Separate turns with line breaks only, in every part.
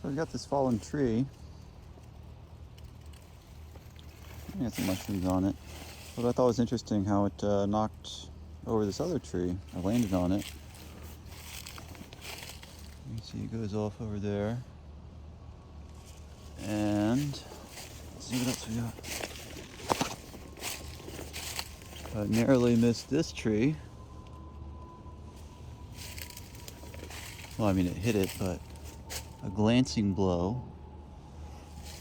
So we got this fallen tree. It got some mushrooms on it. But I thought it was interesting how it knocked over this other tree. I landed on it. You can see it goes off over there. And let's see what else we got. I narrowly missed this tree. Well, I mean, it hit it, but a glancing blow.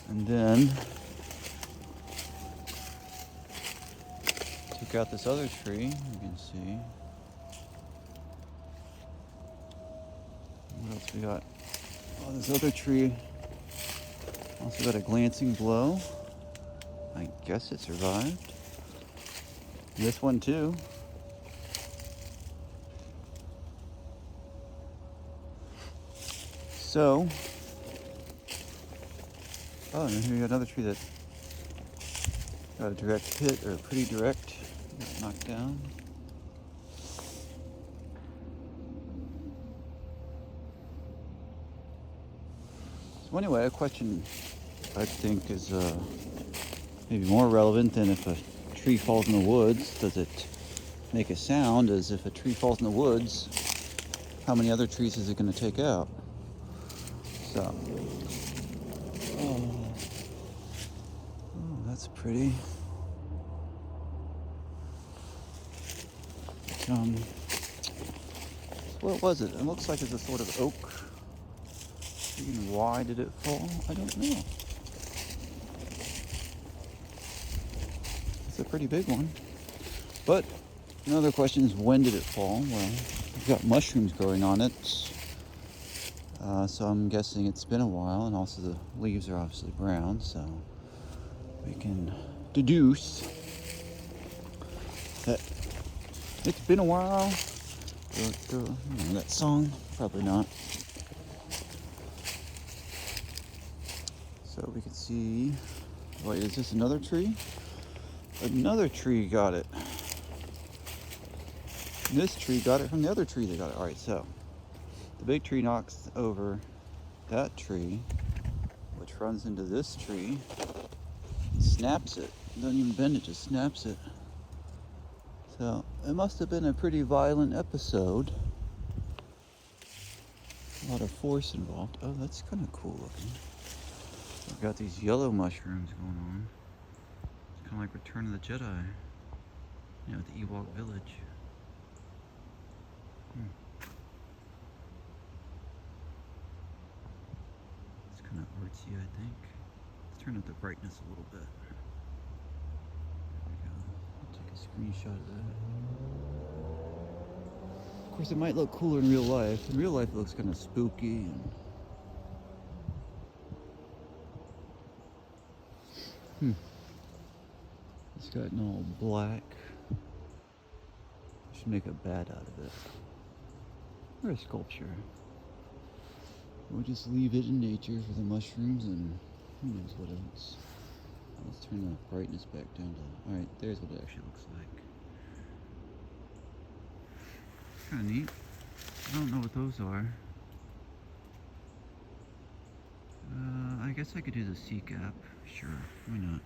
And then took out this other tree, you can see. What else we got? Oh, this other tree also got a glancing blow. I guess it survived. This one too. So, oh, and here we got another tree that got a direct hit, or pretty direct, got knocked down. So anyway, a question I think is maybe more relevant than if a tree falls in the woods. Does it make a sound? As if a tree falls in the woods, how many other trees is it going to take out? So, oh, that's pretty. What was it? It looks like it's a sort of oak. Even why did it fall? I don't know. It's a pretty big one. But another question is, when did it fall? Well, we've got mushrooms growing on it. So I'm guessing it's been a while, and also the leaves are obviously brown, so we can deduce that it's been a while. That song? Probably not. So we can see, wait, is this another tree? Another tree got it. This tree got it from the other tree that got it. Alright, so the big tree knocks over that tree, which runs into this tree, snaps it. Doesn't even bend it, just snaps it. So it must have been a pretty violent episode. A lot of force involved. Oh, that's kind of cool looking. We've got these yellow mushrooms going on. It's kind of like Return of the Jedi. You know, the Ewok village. It's kind of artsy, I think. Let's turn up the brightness a little bit. There we go. I'll take a screenshot of that. Of course, it might look cooler in real life. In real life, it looks kind of spooky and it's gotten all black. I should make a bat out of it. Or a sculpture. We'll just leave it in nature for the mushrooms and who knows what else. Let's turn the brightness back down to... Alright, there's what it actually looks like. Kind of neat. I don't know what those are. I guess I could do the C cap. Sure, why not?